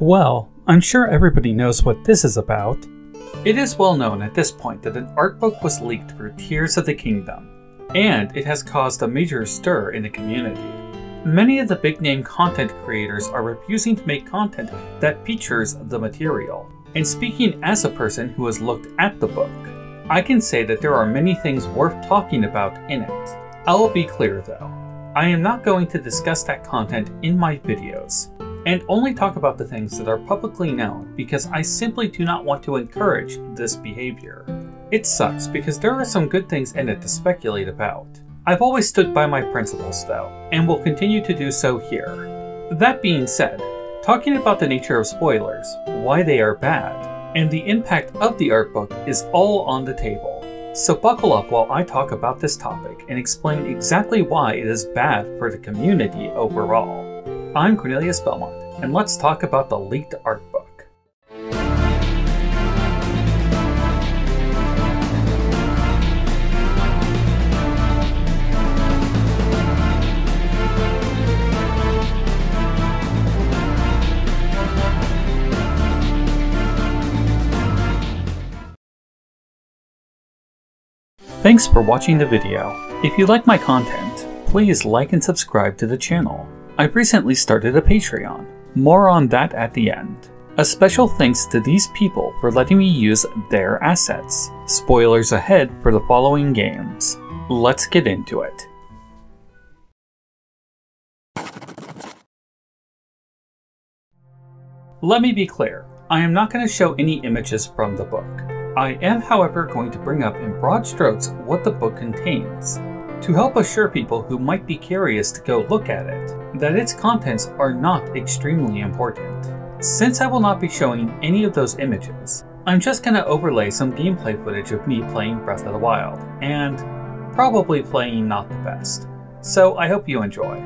Well, I'm sure everybody knows what this is about. It is well known at this point that an art book was leaked for Tears of the Kingdom, and it has caused a major stir in the community. Many of the big-name content creators are refusing to make content that features the material. And speaking as a person who has looked at the book, I can say that there are many things worth talking about in it. I'll be clear though, I am not going to discuss that content in my videos, and only talk about the things that are publicly known because I simply do not want to encourage this behavior. It sucks because there are some good things in it to speculate about. I've always stood by my principles though, and will continue to do so here. That being said, talking about the nature of spoilers, why they are bad, and the impact of the art book is all on the table. So buckle up while I talk about this topic and explain exactly why it is bad for the community overall. I'm Cornelius Belmont, and let's talk about the leaked art book. Thanks for watching the video. If you like my content, please like and subscribe to the channel. I've recently started a Patreon. More on that at the end. A special thanks to these people for letting me use their assets. Spoilers ahead for the following games. Let's get into it. Let me be clear, I am not going to show any images from the book. I am, however, going to bring up in broad strokes what the book contains, to help assure people who might be curious to go look at it, that its contents are not extremely important. Since I will not be showing any of those images, I'm just going to overlay some gameplay footage of me playing Breath of the Wild, and probably playing not the best. So I hope you enjoy.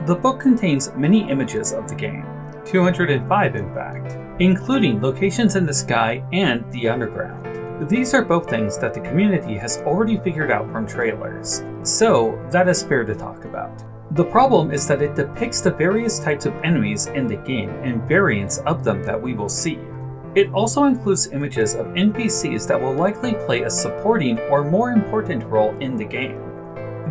The book contains many images of the game, 205 in fact, including locations in the sky and the underground. These are both things that the community has already figured out from trailers, so that is fair to talk about. The problem is that it depicts the various types of enemies in the game and variants of them that we will see. It also includes images of NPCs that will likely play a supporting or more important role in the game.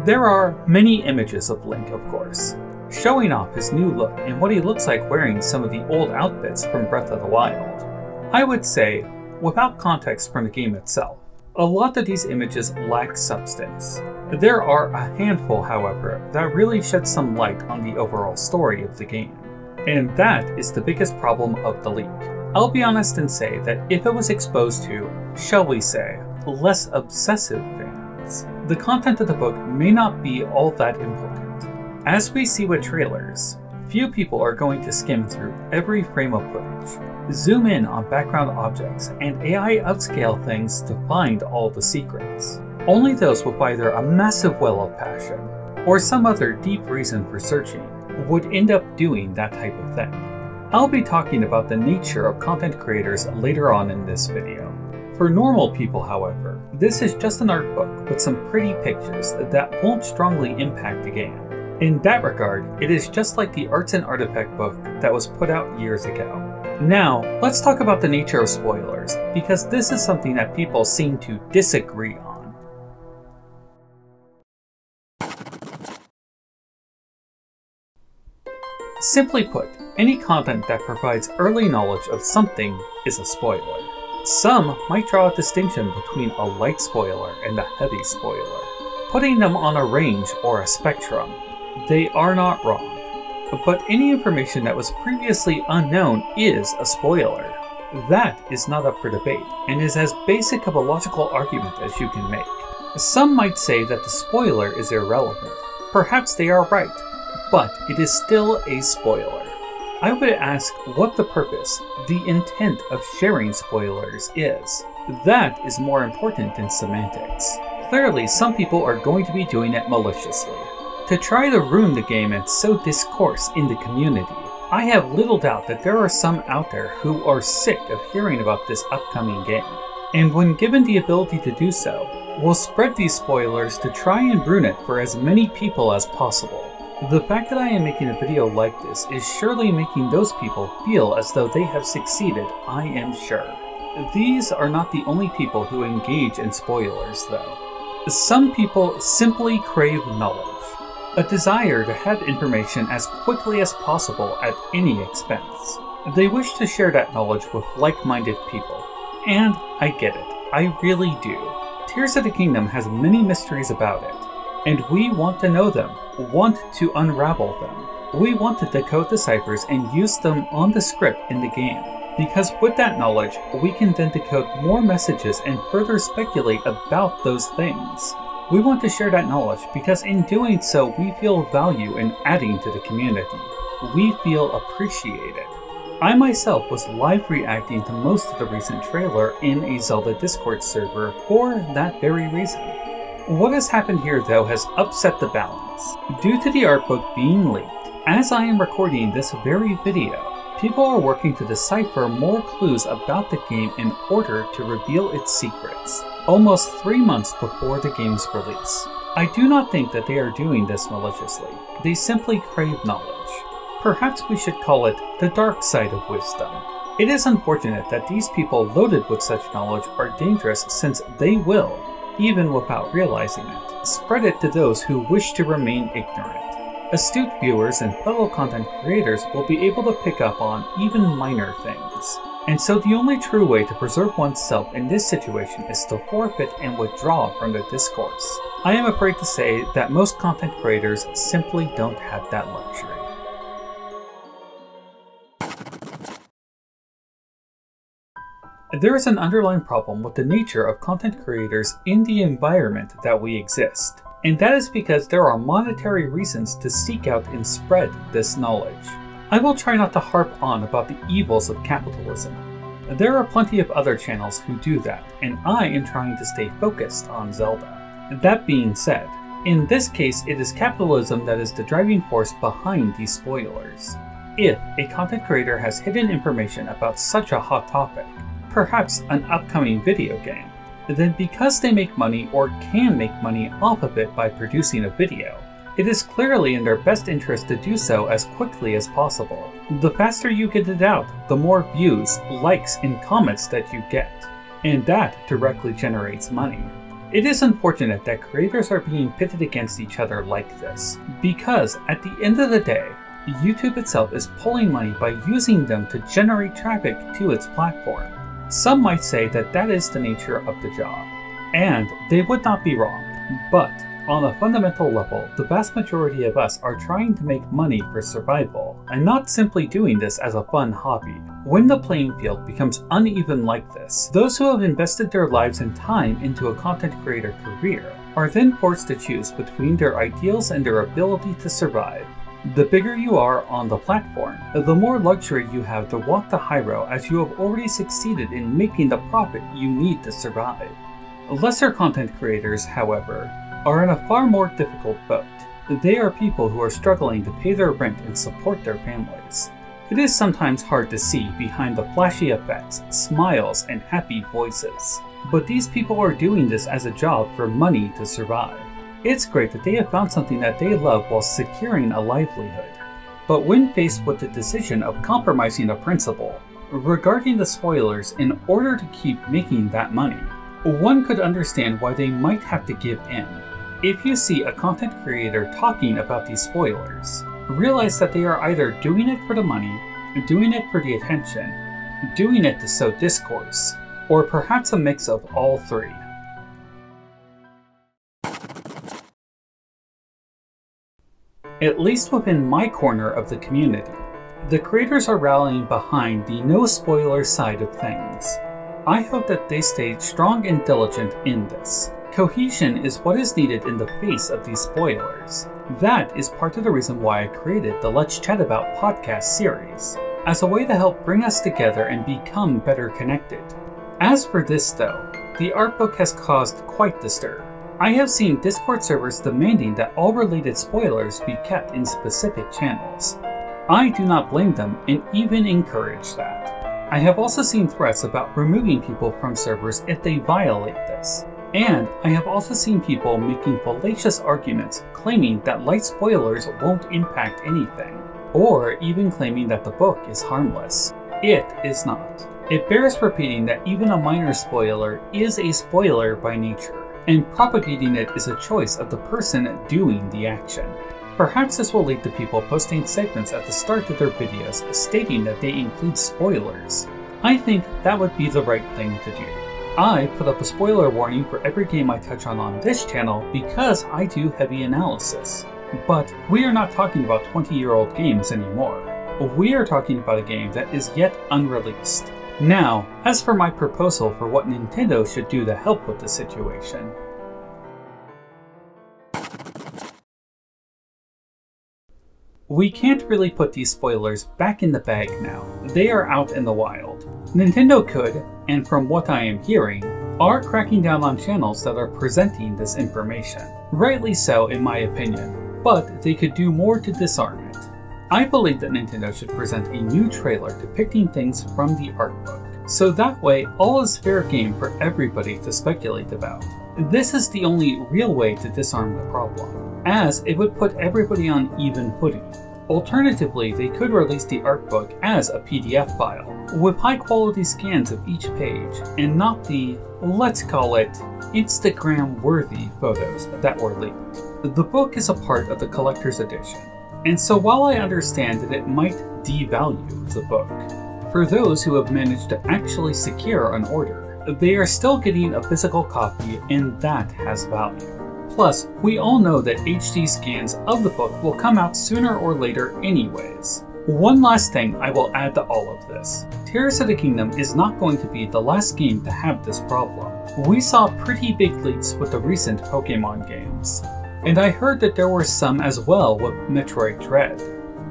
There are many images of Link, of course, showing off his new look and what he looks like wearing some of the old outfits from Breath of the Wild. I would say, without context from the game itself, a lot of these images lack substance. There are a handful, however, that really shed some light on the overall story of the game. And that is the biggest problem of the leak. I'll be honest and say that if it was exposed to, shall we say, less obsessive fans, the content of the book may not be all that important. As we see with trailers, few people are going to skim through every frame of footage, zoom in on background objects, and AI upscale things to find all the secrets. Only those with either a massive well of passion or some other deep reason for searching would end up doing that type of thing. I'll be talking about the nature of content creators later on in this video. For normal people, however, this is just an art book with some pretty pictures that won't strongly impact the game. In that regard, it is just like the Arts and Artifact book that was put out years ago. Now, let's talk about the nature of spoilers, because this is something that people seem to disagree on. Simply put, any content that provides early knowledge of something is a spoiler. Some might draw a distinction between a light spoiler and a heavy spoiler, putting them on a range or a spectrum. They are not wrong. But any information that was previously unknown is a spoiler. That is not up for debate, and is as basic of a logical argument as you can make. Some might say that the spoiler is irrelevant. Perhaps they are right, but it is still a spoiler. I would ask what the purpose, the intent of sharing spoilers is. That is more important than semantics. Clearly, some people are going to be doing it maliciously, to try to ruin the game and sow discourse in the community. I have little doubt that there are some out there who are sick of hearing about this upcoming game, and when given the ability to do so, will spread these spoilers to try and ruin it for as many people as possible. The fact that I am making a video like this is surely making those people feel as though they have succeeded, I am sure. These are not the only people who engage in spoilers, though. Some people simply crave knowledge, a desire to have information as quickly as possible at any expense. They wish to share that knowledge with like-minded people, and I get it, I really do. Tears of the Kingdom has many mysteries about it, and we want to know them, want to unravel them. We want to decode the ciphers and use them on the script in the game, because with that knowledge, we can then decode more messages and further speculate about those things. We want to share that knowledge because in doing so, we feel value in adding to the community. We feel appreciated. I myself was live reacting to most of the recent trailer in a Zelda Discord server for that very reason. What has happened here though has upset the balance. Due to the art book being leaked, as I am recording this very video, people are working to decipher more clues about the game in order to reveal its secrets, almost 3 months before the game's release. I do not think that they are doing this maliciously. They simply crave knowledge. Perhaps we should call it the dark side of wisdom. It is unfortunate that these people loaded with such knowledge are dangerous since they will, even without realizing it, spread it to those who wish to remain ignorant. Astute viewers and fellow content creators will be able to pick up on even minor things. And so the only true way to preserve oneself in this situation is to forfeit and withdraw from the discourse. I am afraid to say that most content creators simply don't have that luxury. There is an underlying problem with the nature of content creators in the environment that we exist, and that is because there are monetary reasons to seek out and spread this knowledge. I will try not to harp on about the evils of capitalism. There are plenty of other channels who do that, and I am trying to stay focused on Zelda. That being said, in this case it is capitalism that is the driving force behind these spoilers. If a content creator has hidden information about such a hot topic, perhaps an upcoming video game, then because they make money or can make money off of it by producing a video, it is clearly in their best interest to do so as quickly as possible. The faster you get it out, the more views, likes, and comments that you get, and that directly generates money. It is unfortunate that creators are being pitted against each other like this, because at the end of the day, YouTube itself is pulling money by using them to generate traffic to its platform. Some might say that that is the nature of the job, and they would not be wrong, but on a fundamental level, the vast majority of us are trying to make money for survival, and not simply doing this as a fun hobby. When the playing field becomes uneven like this, those who have invested their lives and time into a content creator career are then forced to choose between their ideals and their ability to survive. The bigger you are on the platform, the more luxury you have to walk the high road as you have already succeeded in making the profit you need to survive. Lesser content creators, however, are in a far more difficult boat. They are people who are struggling to pay their rent and support their families. It is sometimes hard to see behind the flashy effects, smiles, and happy voices. But these people are doing this as a job for money to survive. It's great that they have found something that they love while securing a livelihood. But when faced with the decision of compromising a principle regarding the spoilers in order to keep making that money, one could understand why they might have to give in. If you see a content creator talking about these spoilers, realize that they are either doing it for the money, doing it for the attention, doing it to sow discourse, or perhaps a mix of all three. At least within my corner of the community, the creators are rallying behind the no spoiler side of things. I hope that they stay strong and diligent in this. Cohesion is what is needed in the face of these spoilers. That is part of the reason why I created the Let's Chat About podcast series, as a way to help bring us together and become better connected. As for this though, the art book has caused quite the stir. I have seen Discord servers demanding that all related spoilers be kept in specific channels. I do not blame them and even encourage that. I have also seen threats about removing people from servers if they violate this. And I have also seen people making fallacious arguments claiming that light spoilers won't impact anything, or even claiming that the book is harmless. It is not. It bears repeating that even a minor spoiler is a spoiler by nature, and propagating it is a choice of the person doing the action. Perhaps this will lead to people posting segments at the start of their videos stating that they include spoilers. I think that would be the right thing to do. I put up a spoiler warning for every game I touch on this channel because I do heavy analysis. But we are not talking about 20-year-old games anymore. We are talking about a game that is yet unreleased. Now, as for my proposal for what Nintendo should do to help with the situation. We can't really put these spoilers back in the bag now. They are out in the wild. Nintendo could, and from what I am hearing, are cracking down on channels that are presenting this information. Rightly so in my opinion, but they could do more to disarm it. I believe that Nintendo should present a new trailer depicting things from the art book, so that way all is fair game for everybody to speculate about. This is the only real way to disarm the problem, as it would put everybody on even footing. Alternatively, they could release the art book as a PDF file, with high quality scans of each page, and not the, let's call it, Instagram-worthy photos that were leaked. The book is a part of the collector's edition, and so while I understand that it might devalue the book, for those who have managed to actually secure an order, they are still getting a physical copy, and that has value. Plus, we all know that HD scans of the book will come out sooner or later anyways. One last thing I will add to all of this. Tears of the Kingdom is not going to be the last game to have this problem. We saw pretty big leaks with the recent Pokemon games, and I heard that there were some as well with Metroid Dread.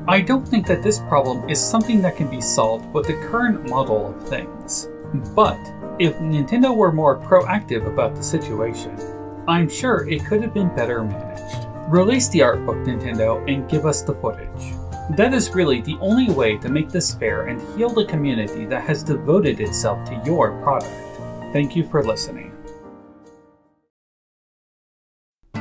I don't think that this problem is something that can be solved with the current model of things, but if Nintendo were more proactive about the situation, I'm sure it could have been better managed. Release the art book, Nintendo, and give us the footage. That is really the only way to make this fair and heal the community that has devoted itself to your product. Thank you for listening.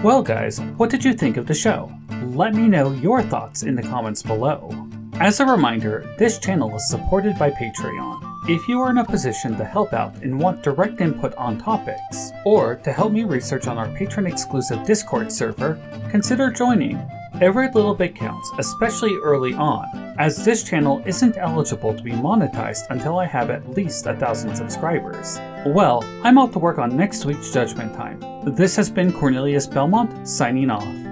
Well guys, what did you think of the show? Let me know your thoughts in the comments below. As a reminder, this channel is supported by Patreon. If you are in a position to help out and want direct input on topics, or to help me research on our patron-exclusive Discord server, consider joining. Every little bit counts, especially early on, as this channel isn't eligible to be monetized until I have at least 1,000 subscribers. Well, I'm out to work on next week's Judgment Time. This has been Cornelius Belmont, signing off.